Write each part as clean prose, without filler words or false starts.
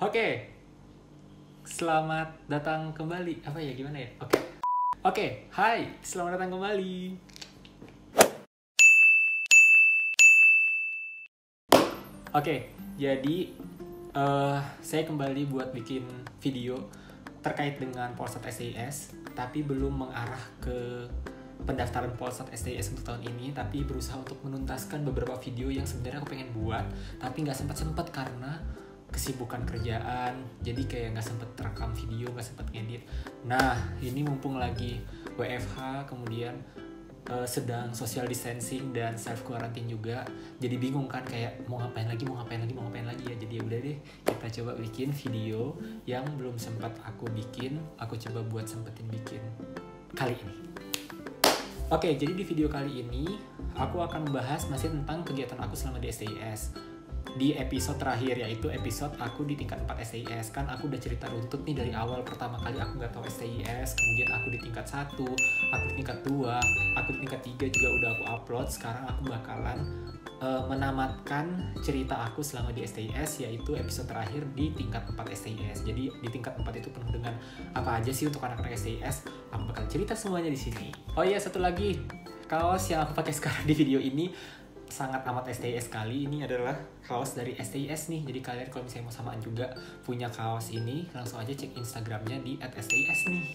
Oke, selamat datang kembali. Apa ya, gimana ya? Oke, hai, selamat datang kembali. Oke, jadi saya kembali buat bikin video terkait dengan Polsat STIS, tapi belum mengarah ke pendaftaran Polsat STIS untuk tahun ini, tapi berusaha untuk menuntaskan beberapa video yang sebenarnya aku pengen buat, tapi nggak sempat karena kesibukan kerjaan, jadi kayak nggak sempet rekam video, nggak sempet ngedit. Nah, ini mumpung lagi WFH, kemudian sedang social distancing dan self quarantine juga, jadi bingung kan, kayak mau ngapain lagi ya. Jadi udah deh, kita coba bikin video yang belum sempat aku bikin, aku coba buat sempetin bikin kali ini. Oke, jadi di video kali ini aku akan membahas masih tentang kegiatan aku selama di STIS. Di episode terakhir, yaitu episode aku di tingkat 4 STIS, kan aku udah cerita runtut nih dari awal. Pertama kali aku nggak tahu STIS, kemudian aku di tingkat 1, aku di tingkat 2, aku di tingkat 3 juga udah aku upload. Sekarang aku bakalan menamatkan cerita aku selama di STIS, yaitu episode terakhir di tingkat 4 STIS. Jadi di tingkat 4 itu penuh dengan apa aja sih untuk anak-anak STIS, aku bakal cerita semuanya di sini. Oh iya, satu lagi, kaos yang aku pakai sekarang di video ini sangat amat STIS sekali. Ini adalah kaos dari STIS nih. Jadi kalian kalau misalnya mau samaan juga punya kaos ini, langsung aja cek Instagramnya di @STIS nih.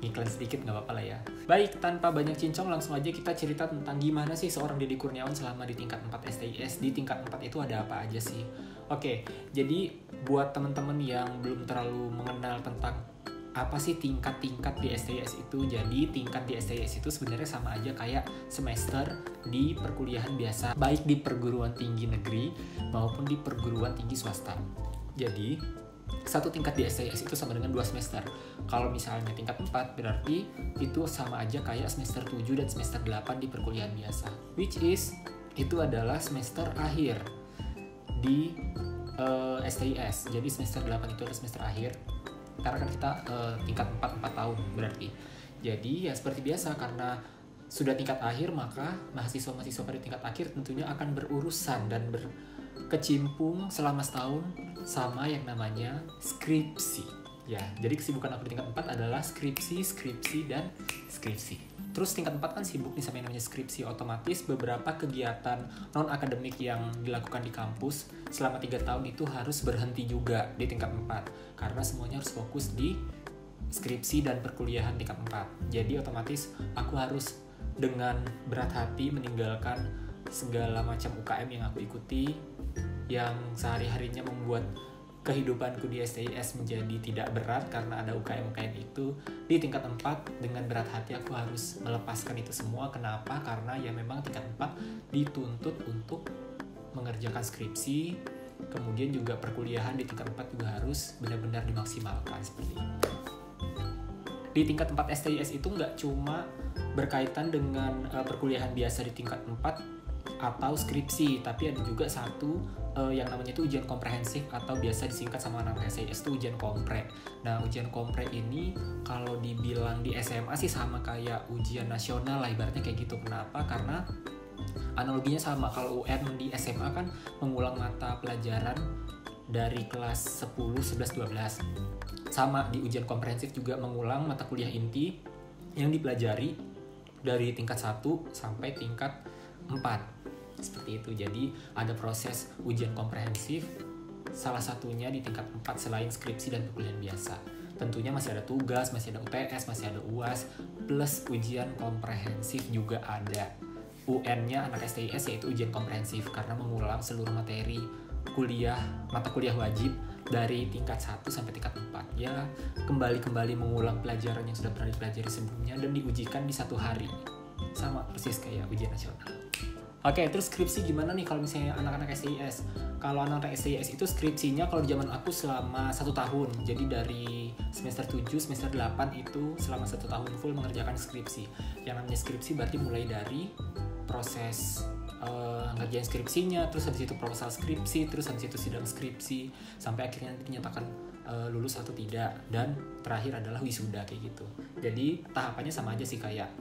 Iklan sedikit nggak apa-apa lah ya. Baik, tanpa banyak cincong, langsung aja kita cerita tentang gimana sih seorang Deddy Kurniawan selama di tingkat 4 STIS. Di tingkat 4 itu ada apa aja sih? Oke, jadi buat teman-teman yang belum terlalu mengenal tentang apa sih tingkat-tingkat di STIS itu, jadi tingkat di STIS itu sebenarnya sama aja kayak semester di perkuliahan biasa, baik di perguruan tinggi negeri maupun di perguruan tinggi swasta. Jadi satu tingkat di STIS itu sama dengan 2 semester. Kalau misalnya tingkat 4 berarti itu sama aja kayak semester 7 dan semester 8 di perkuliahan biasa, which is itu adalah semester akhir di STIS. Jadi semester 8 itu adalah semester akhir, karena kan kita tingkat 4 tahun berarti. Jadi ya seperti biasa, karena sudah tingkat akhir, maka mahasiswa-mahasiswa pada tingkat akhir tentunya akan berurusan dan berkecimpung selama setahun sama yang namanya skripsi. Ya, jadi kesibukan aku di tingkat 4 adalah skripsi, dan skripsi. Terus tingkat 4 kan sibuk nih sama yang namanya skripsi, otomatis beberapa kegiatan non-akademik yang dilakukan di kampus selama 3 tahun itu harus berhenti juga di tingkat 4, karena semuanya harus fokus di skripsi dan perkuliahan tingkat 4. Jadi otomatis aku harus dengan berat hati meninggalkan segala macam UKM yang aku ikuti, yang sehari-harinya membuat kehidupanku di STIS menjadi tidak berat karena ada UKM itu. Di tingkat 4 dengan berat hati aku harus melepaskan itu semua. Kenapa? Karena ya memang tingkat 4 dituntut untuk mengerjakan skripsi, kemudian juga perkuliahan di tingkat 4 juga harus benar-benar dimaksimalkan seperti itu. Di tingkat 4 STIS itu nggak cuma berkaitan dengan perkuliahan biasa di tingkat 4 atau skripsi, tapi ada juga satu yang namanya itu ujian komprehensif, atau biasa disingkat sama anak STIS itu ujian kompre. Nah, ujian kompre ini kalau dibilang di SMA sih sama kayak ujian nasional lah, ibaratnya kayak gitu. Kenapa? Karena analoginya sama. Kalau UN di SMA kan mengulang mata pelajaran dari kelas 10, 11, 12. Sama di ujian komprehensif juga mengulang mata kuliah inti yang dipelajari dari tingkat 1 sampai tingkat 4. Seperti itu. Jadi ada proses ujian komprehensif, salah satunya di tingkat 4 selain skripsi dan perkuliahan biasa. Tentunya masih ada tugas, masih ada UTS, masih ada UAS, plus ujian komprehensif juga ada. UN-nya anak STIS yaitu ujian komprehensif, karena mengulang seluruh materi kuliah, mata kuliah wajib dari tingkat 1 sampai tingkat 4. Ya, kembali mengulang pelajaran yang sudah pernah dipelajari sebelumnya dan diujikan di satu hari. Sama persis kayak ujian nasional. Oke, terus skripsi gimana nih kalau misalnya anak-anak STIS? Kalau anak-anak STIS itu skripsinya kalau di zaman aku selama 1 tahun. Jadi dari semester 7, semester 8 itu selama 1 tahun full mengerjakan skripsi. Yang namanya skripsi berarti mulai dari proses ngerjain skripsinya, terus habis itu proposal skripsi, terus habis itu sidang skripsi, sampai akhirnya nanti dinyatakan lulus atau tidak, dan terakhir adalah wisuda kayak gitu. Jadi tahapannya sama aja sih kayak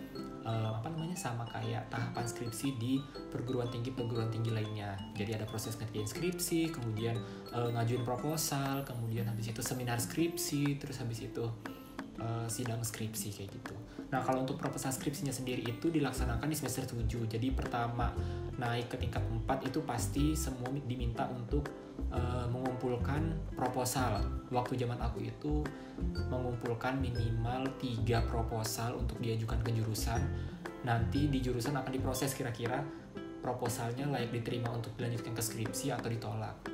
sama kayak tahapan skripsi di perguruan tinggi lainnya. Jadi ada proses ngerjain skripsi, kemudian ngajuin proposal, kemudian habis itu seminar skripsi, terus habis itu sidang skripsi kayak gitu. Nah, kalau untuk proposal skripsinya sendiri itu dilaksanakan di semester 7. Jadi pertama naik ke tingkat 4 itu pasti semua diminta untuk mengumpulkan proposal. Waktu zaman aku itu mengumpulkan minimal 3 proposal untuk diajukan ke jurusan. Nanti di jurusan akan diproses kira-kira proposalnya layak diterima untuk dilanjutkan ke skripsi atau ditolak.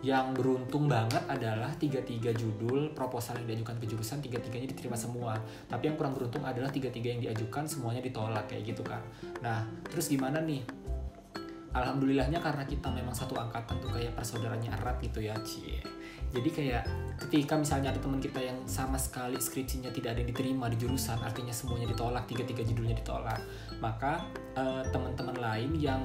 Yang beruntung banget adalah 3 judul proposal yang diajukan ke jurusan, 3-tiganya diterima semua. Tapi yang kurang beruntung adalah 3 yang diajukan semuanya ditolak kayak gitu kan. Nah, terus gimana nih? Alhamdulillahnya karena kita memang satu angkatan tuh kayak persaudaranya erat gitu ya, cie. Jadi kayak ketika misalnya ada teman kita yang sama sekali skripsinya tidak ada yang diterima di jurusan, artinya semuanya ditolak, 3 judulnya ditolak, maka teman-teman lain yang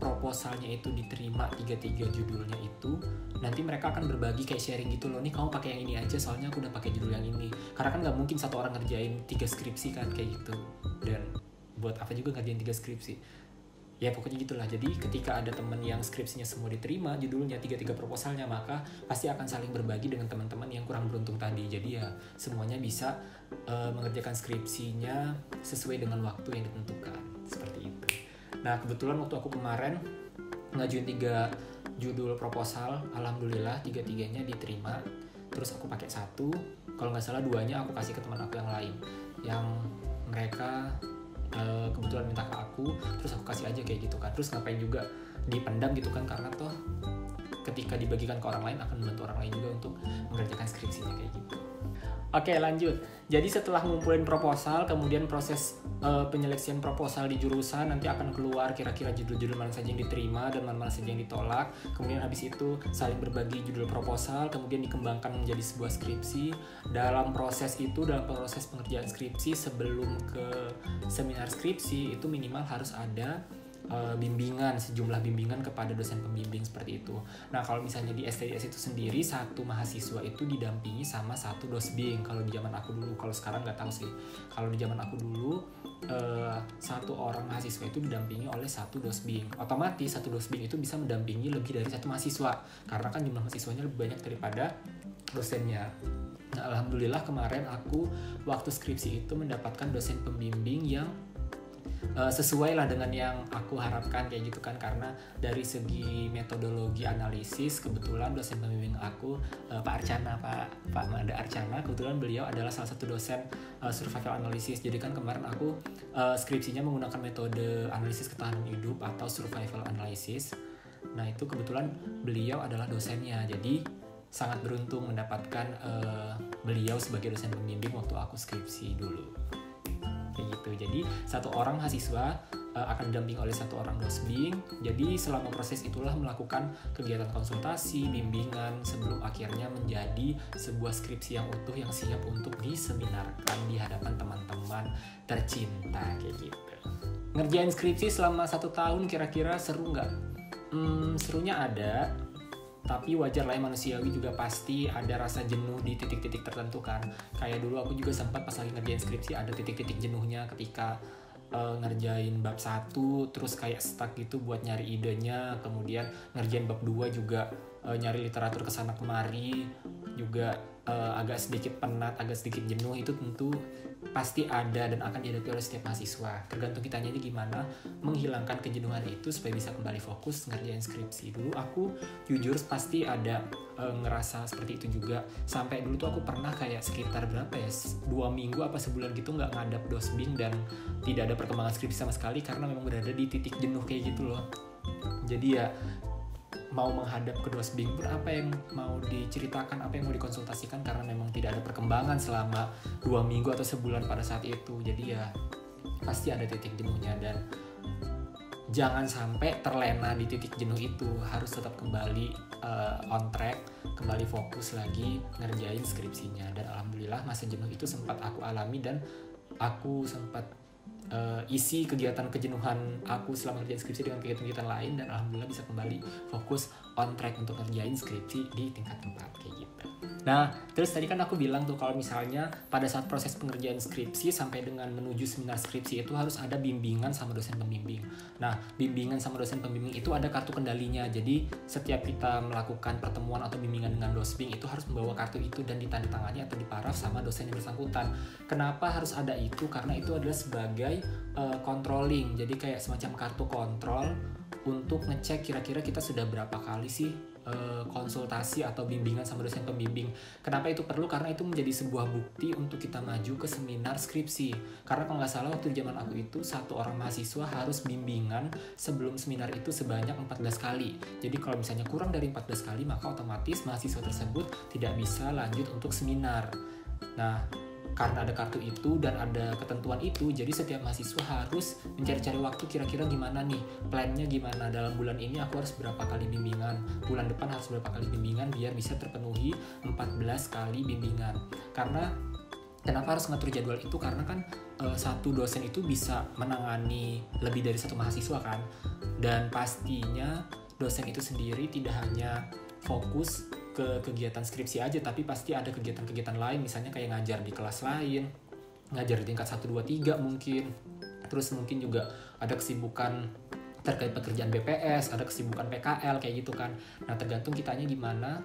proposalnya itu diterima 3 judulnya itu, nanti mereka akan berbagi kayak sharing gitu loh, nih kamu pakai yang ini aja soalnya aku udah pakai judul yang ini. Karena kan nggak mungkin satu orang ngerjain 3 skripsi kan kayak gitu, dan buat apa juga ngerjain 3 skripsi. Ya pokoknya gitulah. Jadi ketika ada teman yang skripsinya semua diterima judulnya 3 proposalnya, maka pasti akan saling berbagi dengan teman-teman yang kurang beruntung tadi. Jadi ya semuanya bisa mengerjakan skripsinya sesuai dengan waktu yang ditentukan, seperti itu. Nah, kebetulan waktu aku kemarin ngajuin 3 judul proposal, alhamdulillah 3-tiganya diterima. Terus aku pakai 1, kalau nggak salah 2-nya aku kasih ke teman aku yang lain, yang mereka kebetulan minta ke aku, terus aku kasih aja kayak gitu kan. Terus ngapain juga dipendam gitu kan, karena toh ketika dibagikan ke orang lain akan membantu orang lain juga untuk mengerjakan skripsinya kayak gitu. Oke, lanjut. Jadi setelah ngumpulin proposal, kemudian proses penyeleksian proposal di jurusan, nanti akan keluar kira-kira judul-judul mana saja yang diterima dan mana saja yang ditolak. Kemudian habis itu saling berbagi judul proposal, kemudian dikembangkan menjadi sebuah skripsi. Dalam proses pengerjaan skripsi sebelum ke seminar skripsi itu minimal harus ada sejumlah bimbingan kepada dosen pembimbing seperti itu. Nah, kalau misalnya di STIS itu sendiri, satu mahasiswa itu didampingi sama satu dosbing. Kalau di zaman aku dulu, kalau sekarang nggak tahu sih. Kalau di zaman aku dulu, satu orang mahasiswa itu didampingi oleh satu dosbing. Otomatis satu dosbing itu bisa mendampingi lebih dari satu mahasiswa, karena kan jumlah mahasiswanya lebih banyak daripada dosennya. Nah, alhamdulillah kemarin aku waktu skripsi itu mendapatkan dosen pembimbing yang sesuai lah dengan yang aku harapkan kayak gitu kan. Karena dari segi metodologi analisis, kebetulan dosen pembimbing aku Pak Mada Arcana, kebetulan beliau adalah salah satu dosen survival analysis. Jadi kan kemarin aku skripsinya menggunakan metode analisis ketahanan hidup atau survival analysis. Nah, itu kebetulan beliau adalah dosennya, jadi sangat beruntung mendapatkan beliau sebagai dosen pembimbing waktu aku skripsi dulu. Gitu. Jadi satu orang mahasiswa akan didampingi oleh satu orang dosbing. Jadi selama proses itulah melakukan kegiatan konsultasi, bimbingan sebelum akhirnya menjadi sebuah skripsi yang utuh yang siap untuk diseminarkan di hadapan teman-teman tercinta kayak gitu. Ngerjain skripsi selama 1 tahun kira-kira seru nggak? Serunya ada. Tapi wajar lah ya, manusiawi juga pasti ada rasa jenuh di titik-titik tertentu kan. Kayak dulu aku juga sempat pas lagi ngerjain skripsi ada titik-titik jenuhnya ketika ngerjain bab 1 terus kayak stuck gitu buat nyari idenya. Kemudian ngerjain bab 2 juga nyari literatur kesana kemari juga agak sedikit penat, agak sedikit jenuh. Itu tentu pasti ada dan akan dihadapi oleh setiap mahasiswa. Tergantung kitanya aja gimana menghilangkan kejenuhan itu supaya bisa kembali fokus ngerjain skripsi. Dulu aku jujur pasti ada ngerasa seperti itu juga. Sampai dulu tuh aku pernah kayak sekitar 2 minggu apa sebulan gitu nggak ngadap dosbing dan tidak ada perkembangan skripsi sama sekali karena memang berada di titik jenuh kayak gitu loh. Jadi ya mau menghadap ke dosbing pun apa yang mau diceritakan, apa yang mau dikonsultasikan, karena memang tidak ada perkembangan selama 2 minggu atau sebulan pada saat itu. Jadi ya pasti ada titik jenuhnya dan jangan sampai terlena di titik jenuh itu. Harus tetap kembali on track, kembali fokus lagi ngerjain skripsinya. Dan alhamdulillah masa jenuh itu sempat aku alami dan aku sempat isi kegiatan kejenuhan aku selama ngerjain skripsi dengan kegiatan-kegiatan lain, dan alhamdulillah bisa kembali fokus on track untuk ngerjain skripsi di tingkat 4 kayak gitu. Nah, terus tadi kan aku bilang tuh kalau misalnya pada saat proses pengerjaan skripsi sampai dengan menuju seminar skripsi itu harus ada bimbingan sama dosen pembimbing. Nah, bimbingan sama dosen pembimbing itu ada kartu kendalinya. Jadi, setiap kita melakukan pertemuan atau bimbingan dengan dosbing itu harus membawa kartu itu dan ditandatangani atau diparaf sama dosen yang bersangkutan. Kenapa harus ada itu? Karena itu adalah sebagai controlling. Jadi kayak semacam kartu kontrol untuk ngecek kira-kira kita sudah berapa kali sih konsultasi atau bimbingan sama dosen pembimbing. Kenapa itu perlu? Karena itu menjadi sebuah bukti untuk kita maju ke seminar skripsi. Karena kalau nggak salah waktu di zaman aku itu satu orang mahasiswa harus bimbingan sebelum seminar itu sebanyak 14 kali. Jadi kalau misalnya kurang dari 14 kali maka otomatis mahasiswa tersebut tidak bisa lanjut untuk seminar. Nah, karena ada kartu itu dan ada ketentuan itu, jadi setiap mahasiswa harus mencari-cari waktu kira-kira gimana nih, plannya gimana, dalam bulan ini aku harus berapa kali bimbingan, bulan depan harus berapa kali bimbingan biar bisa terpenuhi 14 kali bimbingan. Karena kenapa harus ngatur jadwal itu? Karena kan satu dosen itu bisa menangani lebih dari satu mahasiswa kan, dan pastinya dosen itu sendiri tidak hanya fokus ke kegiatan skripsi aja, tapi pasti ada kegiatan-kegiatan lain, misalnya kayak ngajar di kelas lain, ngajar di tingkat 1, 2, 3 mungkin. Terus mungkin juga ada kesibukan terkait pekerjaan BPS, ada kesibukan PKL kayak gitu kan. Nah, tergantung kitanya gimana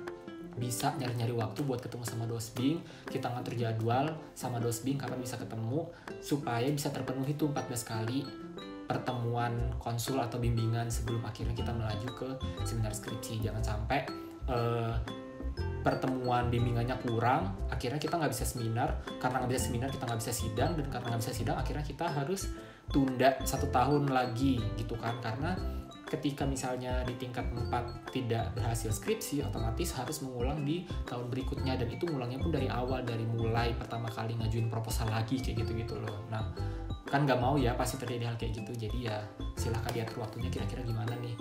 bisa nyari-nyari waktu buat ketemu sama dosbing, kita ngatur jadwal sama dosbing kapan bisa ketemu supaya bisa terpenuhi tuh 14 kali pertemuan konsul atau bimbingan sebelum akhirnya kita melaju ke seminar skripsi. Jangan sampai pertemuan bimbingannya kurang, akhirnya kita nggak bisa seminar. Karena nggak bisa seminar kita nggak bisa sidang, dan karena nggak bisa sidang akhirnya kita harus tunda 1 tahun lagi gitu kan. Karena ketika misalnya di tingkat 4 tidak berhasil skripsi, otomatis harus mengulang di tahun berikutnya, dan itu ngulangnya pun dari awal, dari mulai pertama kali ngajuin proposal lagi kayak gitu-gitu loh. Nah, kan nggak mau ya pasti terjadi hal kayak gitu. Jadi ya silahkan diatur waktunya kira-kira gimana nih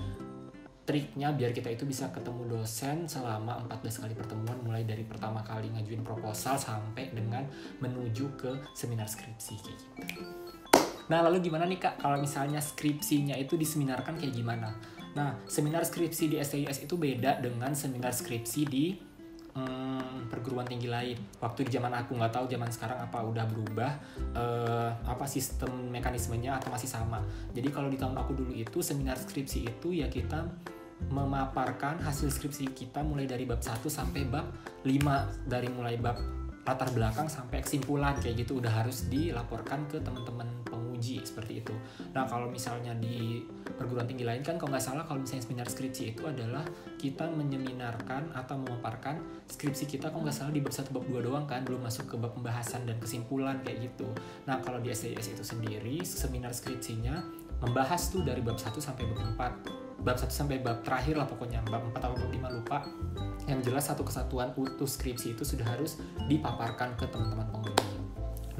triknya biar kita itu bisa ketemu dosen selama 14 kali pertemuan, mulai dari pertama kali ngajuin proposal sampai dengan menuju ke seminar skripsi kayak gitu. Nah, lalu gimana nih Kak kalau misalnya skripsinya itu diseminarkan kayak gimana? Nah, seminar skripsi di STIS itu beda dengan seminar skripsi di perguruan tinggi lain. Waktu di zaman aku, nggak tahu zaman sekarang apa udah berubah apa sistem mekanismenya atau masih sama. Jadi kalau di tahun aku dulu itu seminar skripsi itu ya kita memaparkan hasil skripsi kita mulai dari bab 1 sampai bab 5, dari mulai bab latar belakang sampai kesimpulan kayak gitu udah harus dilaporkan ke teman-teman penguji seperti itu. Nah, kalau misalnya di perguruan tinggi lain kan kalau nggak salah, kalau misalnya seminar skripsi itu adalah kita menyeminarkan atau memaparkan skripsi kita kalau nggak salah di bab 1 bab 2 doang kan, belum masuk ke bab pembahasan dan kesimpulan kayak gitu. Nah, kalau di STIS itu sendiri seminar skripsinya membahas tuh dari bab 1 sampai bab 4. Bab 1 sampai bab terakhir lah pokoknya, bab 4 atau bab 5 lupa. Yang jelas satu kesatuan utuh skripsi itu sudah harus dipaparkan ke teman-teman penguji.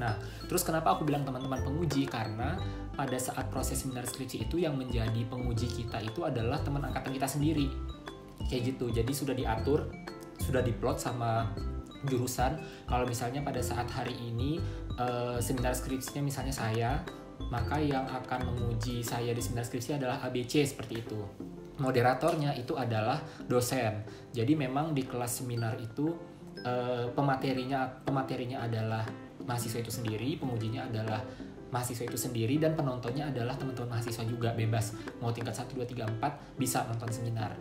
Nah, terus kenapa aku bilang teman-teman penguji? Karena pada saat proses seminar skripsi itu yang menjadi penguji kita itu adalah teman angkatan kita sendiri. Kayak gitu, jadi sudah diatur, sudah diplot sama jurusan. Kalau misalnya pada saat hari ini seminar skripsinya misalnya saya, maka yang akan menguji saya di seminar skripsi adalah ABC seperti itu. Moderatornya itu adalah dosen. Jadi memang di kelas seminar itu pematerinya adalah mahasiswa itu sendiri, pengujinya adalah mahasiswa itu sendiri, dan penontonnya adalah teman-teman mahasiswa juga, bebas. Mau tingkat 1, 2, 3, 4 bisa nonton seminar.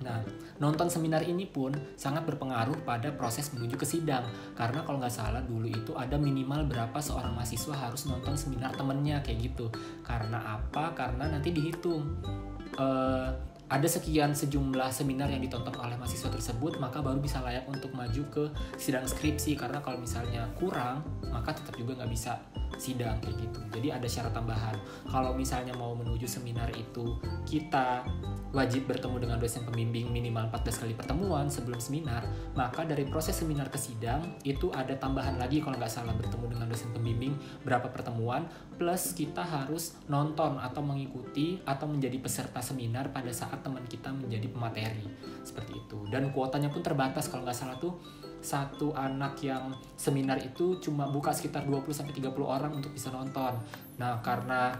Nah, nonton seminar ini pun sangat berpengaruh pada proses menuju ke sidang. Karena kalau nggak salah dulu itu ada minimal berapa seorang mahasiswa harus nonton seminar temennya kayak gitu. Karena apa? Karena nanti dihitung ada sekian sejumlah seminar yang ditonton oleh mahasiswa tersebut, maka baru bisa layak untuk maju ke sidang skripsi. Karena kalau misalnya kurang, maka tetap juga nggak bisa sidang kayak gitu. Jadi ada syarat tambahan. Kalau misalnya mau menuju seminar itu kita wajib bertemu dengan dosen pembimbing minimal 14 kali pertemuan sebelum seminar, maka dari proses seminar ke sidang itu ada tambahan lagi kalau nggak salah, bertemu dengan dosen pembimbing berapa pertemuan, plus kita harus nonton atau mengikuti atau menjadi peserta seminar pada saat teman kita menjadi pemateri seperti itu. Dan kuotanya pun terbatas, kalau nggak salah tuh satu anak yang seminar itu cuma buka sekitar 20-30 orang untuk bisa nonton. Nah, karena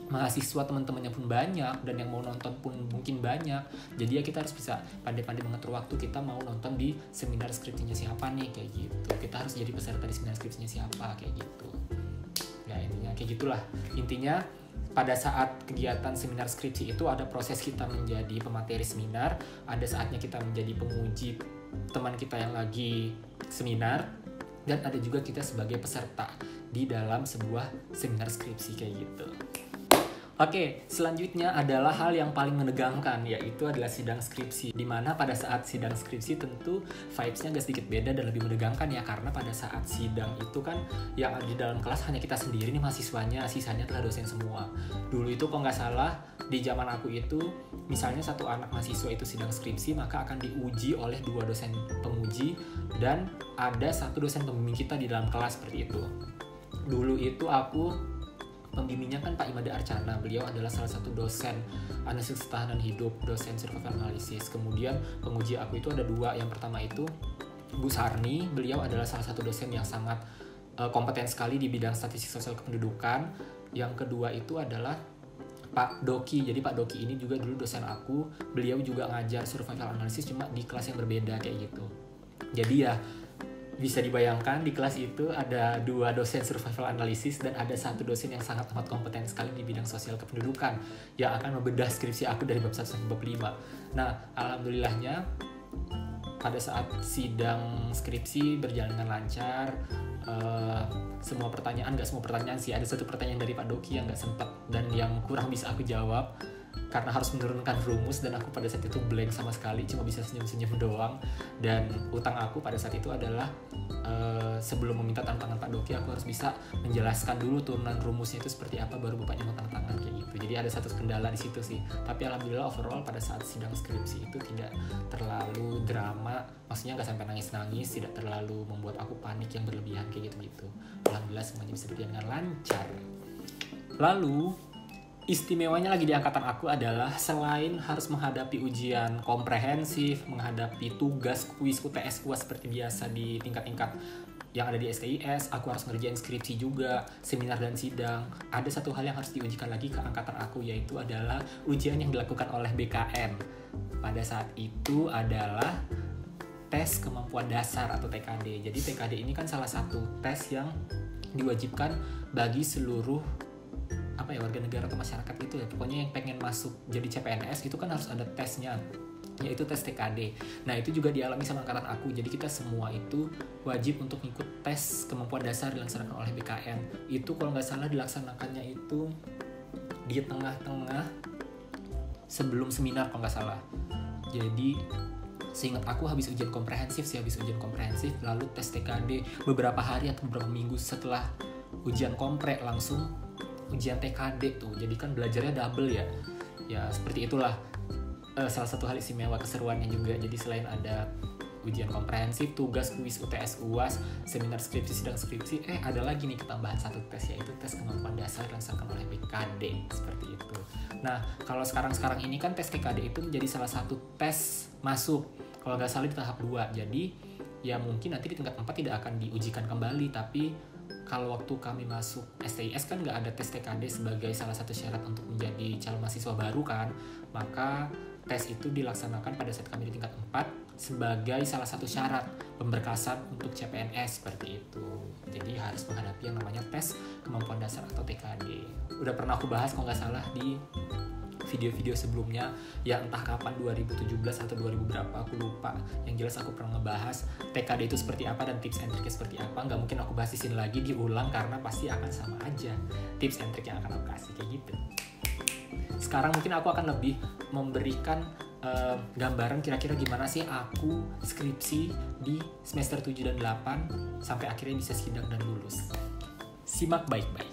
mahasiswa teman-temannya pun banyak dan yang mau nonton pun mungkin banyak, jadi ya kita harus bisa pandai-pandai mengatur waktu. Kita mau nonton di seminar skripsinya siapa nih, kayak gitu. Kita harus jadi peserta di seminar skripsinya siapa, kayak gitu. Ya intinya kayak gitulah. Intinya pada saat kegiatan seminar skripsi itu ada proses kita menjadi pemateri seminar, ada saatnya kita menjadi penguji teman kita yang lagi seminar, dan ada juga kita sebagai peserta di dalam sebuah seminar skripsi kayak gitu. Oke, selanjutnya adalah hal yang paling menegangkan, yaitu adalah sidang skripsi. Dimana pada saat sidang skripsi tentu vibes-nya agak sedikit beda dan lebih menegangkan ya, karena pada saat sidang itu kan yang ada di dalam kelas hanya kita sendiri nih mahasiswanya, sisanya adalah dosen semua. Dulu itu kalau nggak salah, di zaman aku itu, misalnya satu anak mahasiswa itu sidang skripsi, maka akan diuji oleh 2 dosen penguji, dan ada 1 dosen pembimbing kita di dalam kelas seperti itu. Dulu itu aku pembimbingnya kan Pak Imada Arcana, beliau adalah salah satu dosen analisis ketahanan hidup, dosen survival analysis. Kemudian penguji aku itu ada 2, yang pertama itu Bu Sarni, beliau adalah salah satu dosen yang sangat kompeten sekali di bidang statistik sosial kependudukan. Yang kedua itu adalah Pak Doki, jadi Pak Doki ini juga dulu dosen aku, beliau juga ngajar survival analysis cuma di kelas yang berbeda kayak gitu. Jadi ya bisa dibayangkan di kelas itu ada 2 dosen survival analysis dan ada 1 dosen yang sangat amat kompeten sekali di bidang sosial kependudukan yang akan membedah skripsi aku dari bab 1 sampai bab 5. Nah, alhamdulillahnya pada saat sidang skripsi berjalan dengan lancar. Semua pertanyaan, nggak semua pertanyaan sih, ada 1 pertanyaan dari Pak Doki yang nggak sempat dan yang kurang bisa aku jawab karena harus menurunkan rumus, dan aku pada saat itu blank sama sekali, cuma bisa senyum-senyum doang. Dan utang aku pada saat itu adalah sebelum meminta tantangan Pak Doki, aku harus bisa menjelaskan dulu turunan rumusnya itu seperti apa, baru bapaknya mau tanda tangan kayak gitu. Jadi ada 1 kendala di situ sih. Tapi alhamdulillah overall pada saat sidang skripsi itu tidak terlalu drama, maksudnya nggak sampai nangis-nangis, tidak terlalu membuat aku panik yang berlebihan kayak gitu-gitu. Alhamdulillah semuanya bisa berjalan dengan lancar. Lalu istimewanya lagi di angkatan aku adalah selain harus menghadapi ujian komprehensif, menghadapi tugas, kuis, UTS, UAS seperti biasa di tingkat-tingkat yang ada di STIS, aku harus ngerjain skripsi juga, seminar dan sidang. Ada 1 hal yang harus diujikan lagi ke angkatan aku, yaitu adalah ujian yang dilakukan oleh BKN. Pada saat itu adalah tes kemampuan dasar atau TKD. Jadi TKD ini kan salah satu tes yang diwajibkan bagi seluruh warga negara atau masyarakat itu ya, pokoknya yang pengen masuk jadi CPNS itu kan harus ada tesnya, yaitu tes TKD. Nah itu juga dialami sama angkatan aku, jadi kita semua itu wajib untuk ikut tes kemampuan dasar dilaksanakan oleh BKN. Itu kalau nggak salah dilaksanakannya itu di tengah-tengah sebelum seminar kalau nggak salah. Jadi seingat aku habis ujian komprehensif, lalu tes TKD beberapa hari atau beberapa minggu setelah ujian kompre langsung ujian TKD tuh. Jadi kan belajarnya double ya. Ya seperti itulah salah satu hal istimewa keseruannya juga. Jadi selain ada ujian komprehensif, tugas, kuis, UTS, UAS, seminar skripsi, sidang skripsi, ada lagi nih ketambahan 1 tes, yaitu tes kemampuan dasar dilaksanakan oleh BKD seperti itu. Nah kalau sekarang ini kan tes TKD itu menjadi salah satu tes masuk, kalau nggak salah di tahap 2. Jadi ya mungkin nanti di tingkat 4 tidak akan diujikan kembali, tapi kalau waktu kami masuk STIS kan nggak ada tes TKD sebagai salah satu syarat untuk menjadi calon mahasiswa baru kan, maka tes itu dilaksanakan pada saat kami di tingkat 4 sebagai salah satu syarat pemberkasan untuk CPNS seperti itu. Jadi harus menghadapi yang namanya tes kemampuan dasar atau TKD. Udah pernah aku bahas kalau nggak salah di video-video sebelumnya ya, entah kapan 2017 atau 2000 berapa aku lupa. Yang jelas aku pernah ngebahas TKD itu seperti apa dan tips and triknya seperti apa. Nggak mungkin aku bahas di sini lagi diulang karena pasti akan sama aja tips and trik yang akan aku kasih kayak gitu. Sekarang mungkin aku akan lebih memberikan gambaran kira-kira gimana sih aku skripsi di semester 7 dan 8 sampai akhirnya bisa sidang dan lulus. Simak baik-baik.